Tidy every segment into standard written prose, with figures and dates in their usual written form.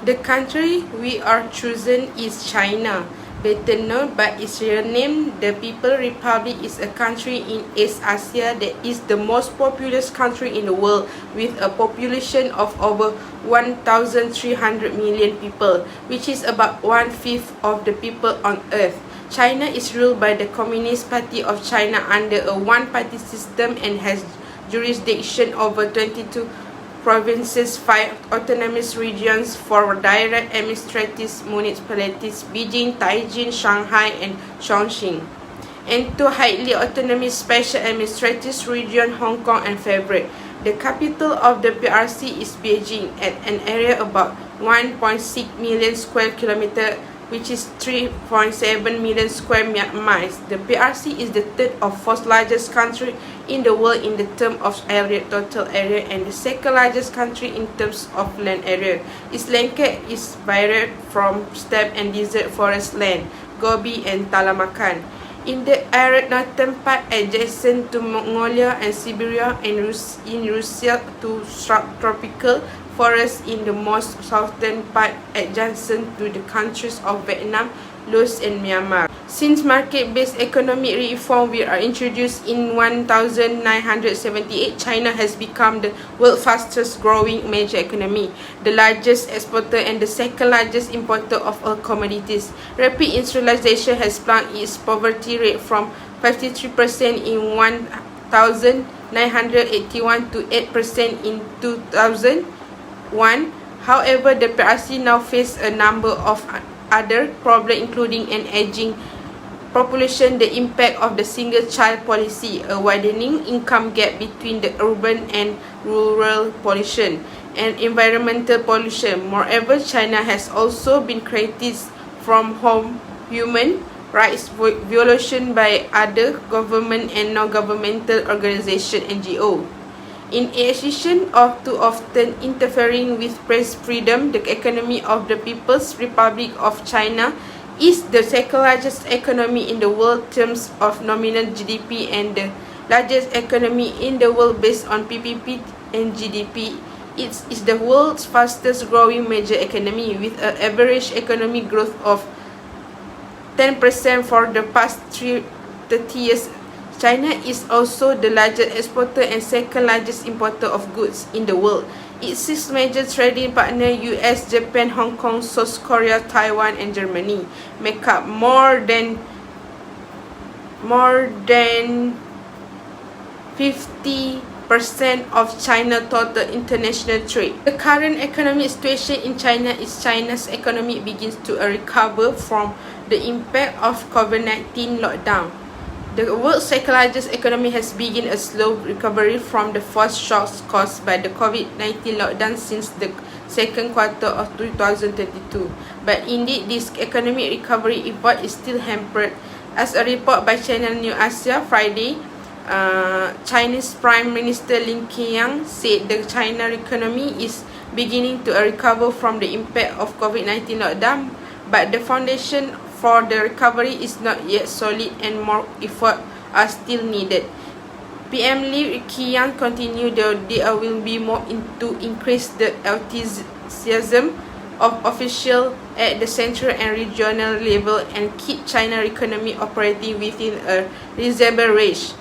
The country we are chosen is China, better known by its real name. The People's Republic is a country in East Asia that is the most populous country in the world, with a population of over 1,300 million people, which is about 1/5 of the people on Earth. China is ruled by the Communist Party of China under a one-party system and has jurisdiction over 22 provinces, 5 autonomous regions, 4 direct administrative municipalities, Beijing, Tianjin, Shanghai, and Chongqing, and 2 highly autonomous special administrative regions, Hong Kong and Favorite. The capital of the PRC is Beijing, at an area about 1.6 million square kilometers, which is 3.7 million square miles. The PRC is the third or fourth largest country in the world in the term of total area, and the second largest country in terms of land area. Its landscape is varied from steppe and desert forest land, Gobi and Taklamakan. In the arid northern part adjacent to Mongolia and Siberia, and in Russia to subtropical forests in the most southern part adjacent to the countries of Vietnam, Laos and Myanmar. Since market-based economic reform were introduced in 1978, China has become the world's fastest growing major economy, the largest exporter and the second largest importer of all commodities. Rapid industrialization has plunged its poverty rate from 53% in 1981 to 8% in 2001. However, the PRC now faces a number of other problems, including an aging population, the impact of the single-child policy, a widening income gap between the urban and rural population, and environmental pollution. Moreover, China has also been criticized from human rights violation by other government and non-governmental organizations (NGO). In addition to often interfering with press freedom, the economy of the People's Republic of China is the second largest economy in the world in terms of nominal GDP and the largest economy in the world based on PPP and GDP. It is the world's fastest growing major economy with an average economic growth of 10% for the past 30 years. China is also the largest exporter and second largest importer of goods in the world. Its 6 major trading partners, US, Japan, Hong Kong, South Korea, Taiwan, and Germany, make up more than 50% of China's total international trade. The current economic situation in China is China's economy begins to recover from the impact of COVID-19 lockdown. The world's second largest economy has begun a slow recovery from the first shocks caused by the COVID-19 lockdown since the second quarter of 2022. But indeed, this economic recovery effort is still hampered. As a report by Channel New Asia Friday, Chinese Prime Minister Li Keqiang said the China economy is beginning to recover from the impact of COVID-19 lockdown, but the foundation for the recovery is not yet solid and more effort are still needed. PM Li Keqiang continued that there will be more to increase the enthusiasm of officials at the central and regional level and keep China economy operating within a reasonable range.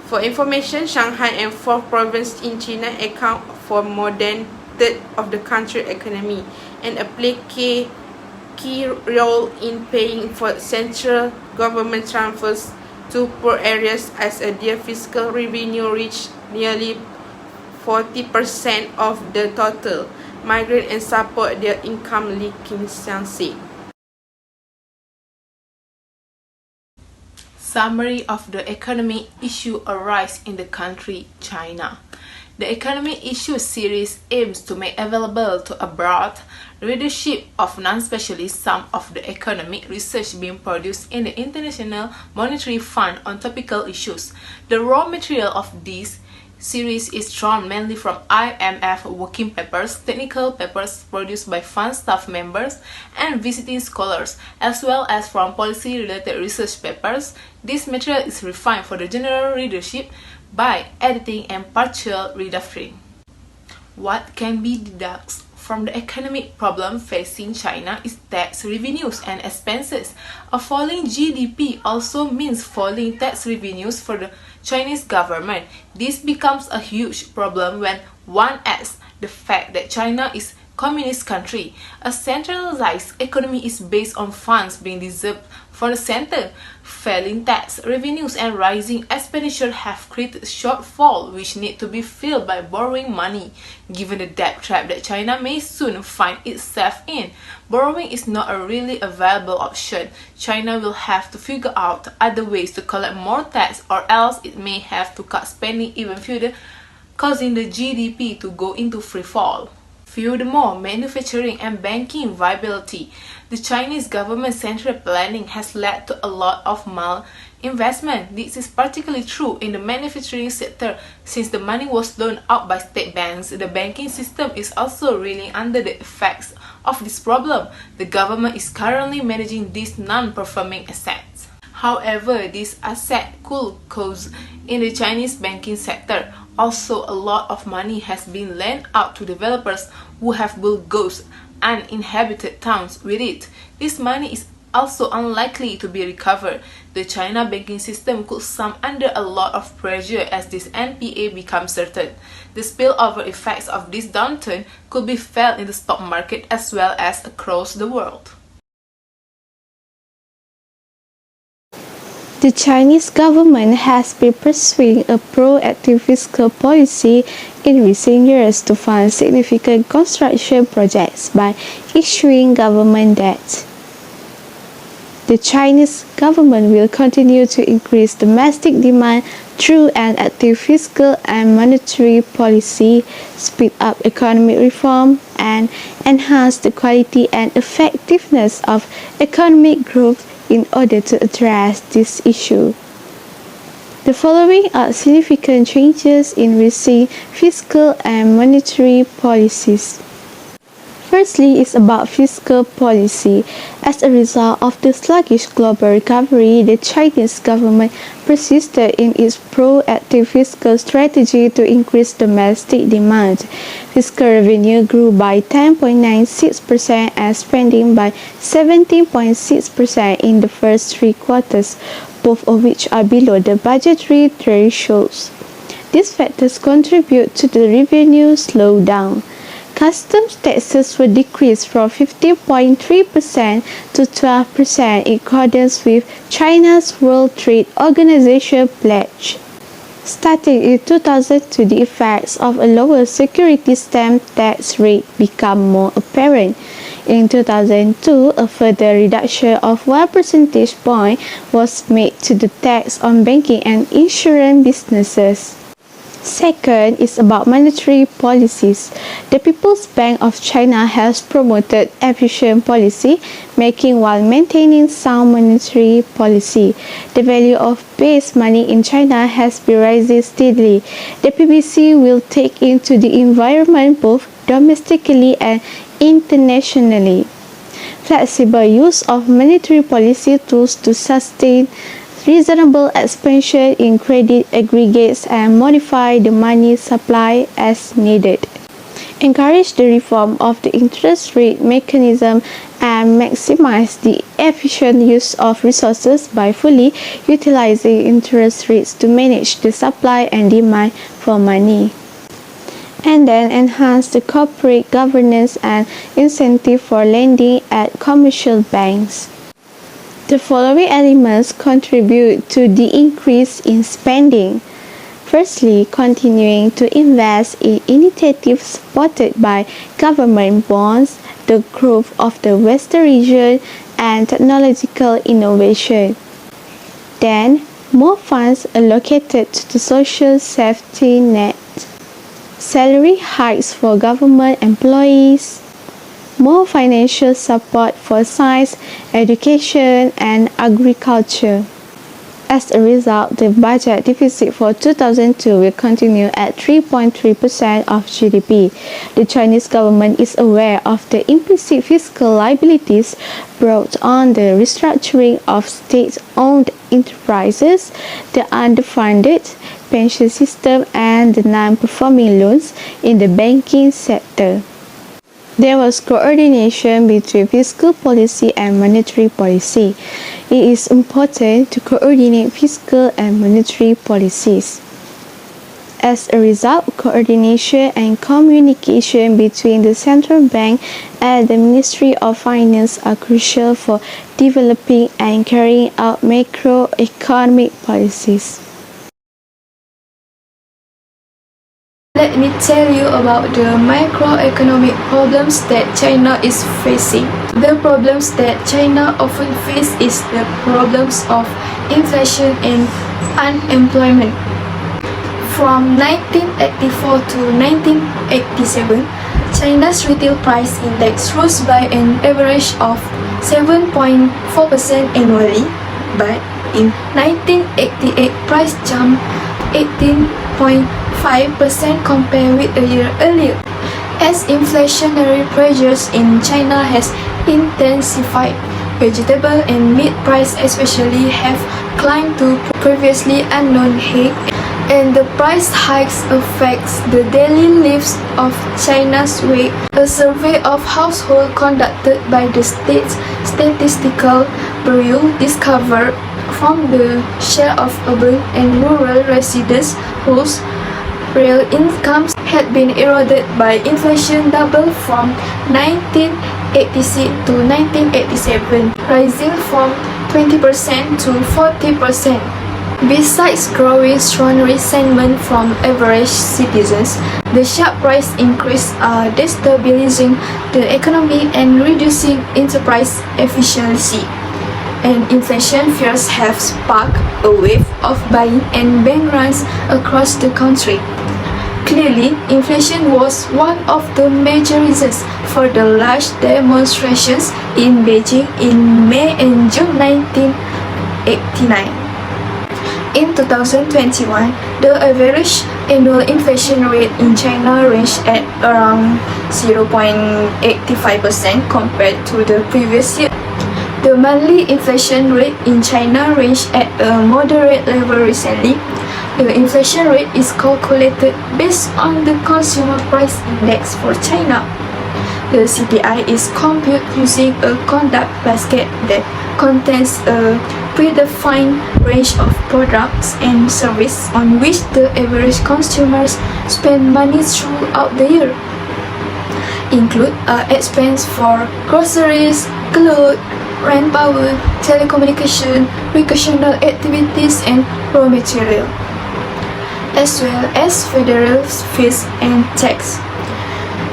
For information, Shanghai and 4 provinces in China account for more than a third of the country's economy and play key role in paying for central government transfers to poor areas as their fiscal revenue reached nearly 40% of the total. migrants and support their income, Li Qingshan said. Summary of the economic issue arise in the country China. The economic issue series aims to make available to a broad readership of non-specialists some of the economic research being produced in the International Monetary Fund on topical issues. The raw material of this series is drawn mainly from IMF working papers, technical papers produced by fund staff members and visiting scholars, as well as from policy-related research papers. This material is refined for the general readership by editing and partial redrafting. What can be deducted from the economic problem facing China is tax revenues and expenses. A falling GDP also means falling tax revenues for the Chinese government. This becomes a huge problem when one adds the fact that China is a communist country. A centralized economy is based on funds being reserved for the center. Failing tax revenues and rising expenditure have created shortfall which need to be filled by borrowing money. Given the debt trap that China may soon find itself in, borrowing is not a really available option. China will have to figure out other ways to collect more tax, or else it may have to cut spending even further, causing the GDP to go into free fall. Furthermore, manufacturing and banking viability. The Chinese government's central planning has led to a lot of malinvestment. This is particularly true in the manufacturing sector. Since the money was loaned out by state banks, the banking system is also reeling under the effects of this problem. The government is currently managing these non-performing assets. However, this asset could cause in the Chinese banking sector. Also, a lot of money has been lent out to developers who have built ghost uninhabited towns with it. This money is also unlikely to be recovered. The China banking system could come under a lot of pressure as this NPA becomes certain. The spillover effects of this downturn could be felt in the stock market as well as across the world. The Chinese government has been pursuing a proactive fiscal policy in recent years to fund significant construction projects by issuing government debt. The Chinese government will continue to increase domestic demand through an active fiscal and monetary policy, speed up economic reform, and enhance the quality and effectiveness of economic growth in order to address this issue. The following are significant changes in recent fiscal and monetary policies. Firstly is about fiscal policy. As a result of the sluggish global recovery, the Chinese government persisted in its proactive fiscal strategy to increase domestic demand. Fiscal revenue grew by 10.96% and spending by 17.6% in the first 3 quarters, both of which are below the budgetary thresholds. These factors contribute to the revenue slowdown. Customs taxes were decreased from 15.3% to 12% in accordance with China's World Trade Organization pledge. Starting in 2002, the effects of a lower security stamp tax rate become more apparent. In 2002, a further reduction of 1 percentage point was made to the tax on banking and insurance businesses. Second is about monetary policies. The People's Bank of China has promoted efficient policy making while maintaining sound monetary policy. The value of base money in China has been rising steadily. The PBC will take into the environment both domestically and internationally. Flexible use of monetary policy tools to sustain reasonable expansion in credit aggregates and modify the money supply as needed. Encourage the reform of the interest rate mechanism and maximize the efficient use of resources by fully utilizing interest rates to manage the supply and demand for money. And then enhance the corporate governance and incentive for lending at commercial banks. The following elements contribute to the increase in spending. Firstly, continuing to invest in initiatives supported by government bonds, the growth of the Western region, and technological innovation. Then, more funds allocated to the social safety net, salary hikes for government employees, more financial support for science, education, and agriculture. As a result, the budget deficit for 2002 will continue at 3.3% of GDP. The Chinese government is aware of the implicit fiscal liabilities brought on the restructuring of state-owned enterprises, the underfunded pension system, and the non-performing loans in the banking sector. There was coordination between fiscal policy and monetary policy. It is important to coordinate fiscal and monetary policies. As a result, coordination and communication between the central bank and the Ministry of Finance are crucial for developing and carrying out macroeconomic policies. Let me tell you about the macroeconomic problems that China is facing. The problems that China often faces is the problems of inflation and unemployment. From 1984 to 1987, China's retail price index rose by an average of 7.4% annually, but in 1988 price jumped 18.5% compared with a year earlier. As inflationary pressures in China has intensified, vegetable and meat prices especially have climbed to previously unknown heights, and the price hikes affects the daily lives of China's way. A survey of households conducted by the state's statistical bureau discovered from the share of urban and rural residents whose real incomes had been eroded by inflation doubled from 1986 to 1987, rising from 20% to 40%. Besides growing strong resentment from average citizens, the sharp price increases are destabilizing the economy and reducing enterprise efficiency. And inflation fears have sparked a wave of buying and bank runs across the country. Clearly, inflation was one of the major reasons for the large demonstrations in Beijing in May and June 1989. In 2021, the average annual inflation rate in China ranged at around 0.85% compared to the previous year. The monthly inflation rate in China ranged at a moderate level recently. The inflation rate is calculated based on the Consumer Price Index for China. The CPI is computed using a conduct basket that contains a predefined range of products and services on which the average consumers spend money throughout the year. Include expense for groceries, clothes, rent power, telecommunication, recreational activities, and raw material, as well as federal fees and tax.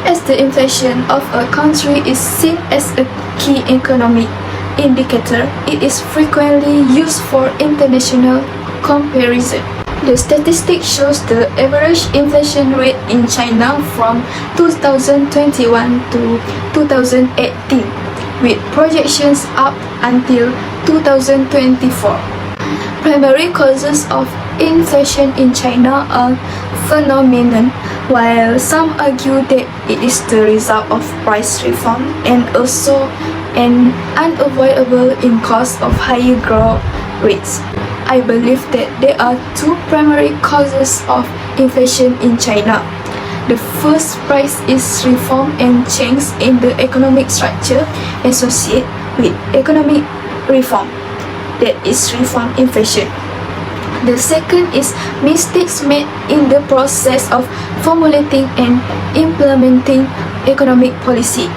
As the inflation of a country is seen as a key economic indicator, it is frequently used for international comparison. The statistic shows the average inflation rate in China from 2021 to 2018, with projections up until 2024. Primary causes of inflation in China are phenomenon, while some argue that it is the result of price reform and also an unavoidable in cost of higher growth rates. I believe that there are two primary causes of inflation in China. The first price is reform and change in the economic structure associated with economic reform, that is reform inflation. The second is mistakes made in the process of formulating and implementing economic policy.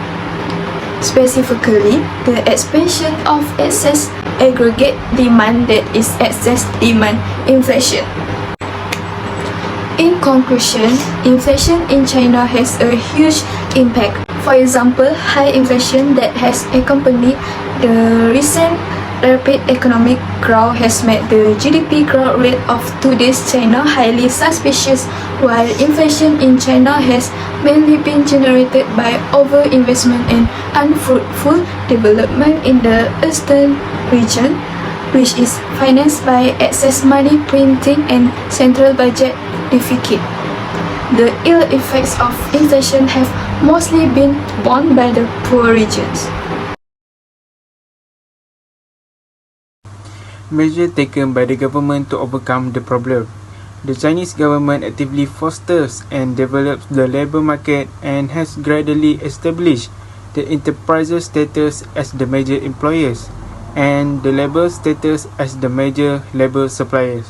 Specifically, the expansion of excess aggregate demand, that is excess demand inflation. In conclusion, inflation in China has a huge impact. For example, high inflation that has accompanied the recent rapid economic growth has made the GDP growth rate of today's China highly suspicious, while inflation in China has mainly been generated by overinvestment and unfruitful development in the eastern region, which is financed by excess money printing and central budget deficit. The ill effects of inflation have mostly been borne by the poor regions. Measures taken by the government to overcome the problem. The Chinese government actively fosters and develops the labour market and has gradually established the enterprises status as the major employers and the labour status as the major labour suppliers.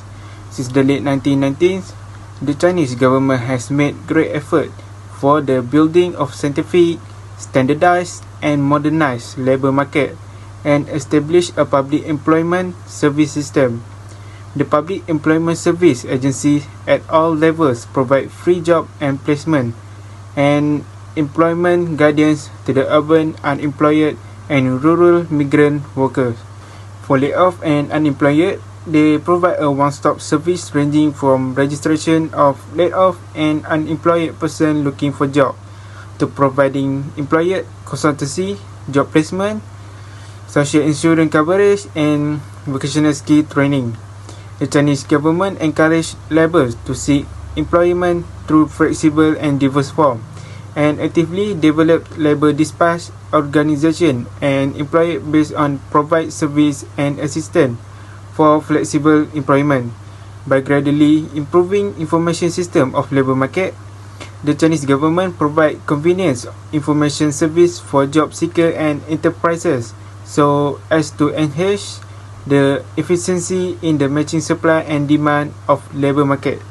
Since the late 1990s, the Chinese government has made great effort for the building of scientific, standardized and modernized labour market and establish a public employment service system. The Public Employment Service Agency at all levels provide free job and placement and employment guidance to the urban unemployed and rural migrant workers. For laid-off and unemployed, they provide a one-stop service ranging from registration of laid-off and unemployed person looking for job to providing employed consultancy, job placement, social insurance coverage and vocational skill training. The Chinese government encouraged labourers to seek employment through flexible and diverse forms and actively developed labour dispatch organisation and employed based on provide service and assistance for flexible employment. By gradually improving information system of labour market, the Chinese government provide convenience information service for job seeker and enterprises so as to enhance the efficiency in the matching supply and demand of labour market.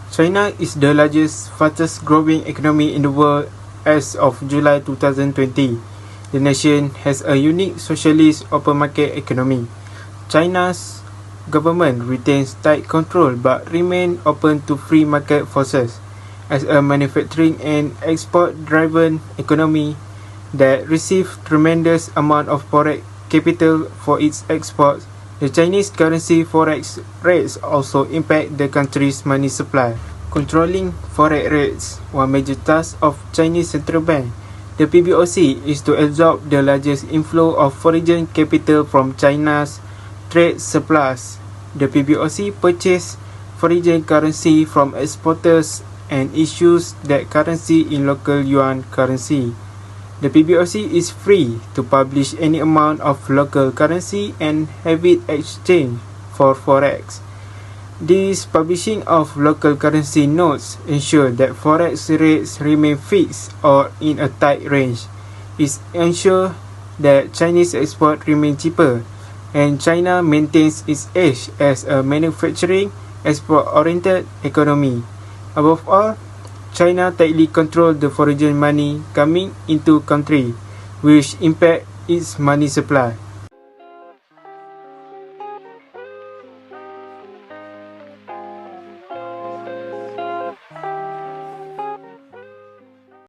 China is the largest, fastest growing economy in the world as of July 2020. The nation has a unique socialist open market economy. China's government retains tight control but remain open to free market forces. As a manufacturing and export-driven economy that receives tremendous amount of foreign capital for its exports, the Chinese currency forex rates also impact the country's money supply. Controlling forex rates, one major task of Chinese central bank, the PBOC, is to absorb the largest inflow of foreign capital from China's trade surplus. The PBOC purchases foreign currency from exporters and issues that currency in local yuan currency. The PBOC is free to publish any amount of local currency and have it exchanged for forex. This publishing of local currency notes ensure that forex rates remain fixed or in a tight range. It ensures that Chinese export remain cheaper and China maintains its edge as a manufacturing, export-oriented economy. Above all, China tightly controls the foreign money coming into country, which impact its money supply.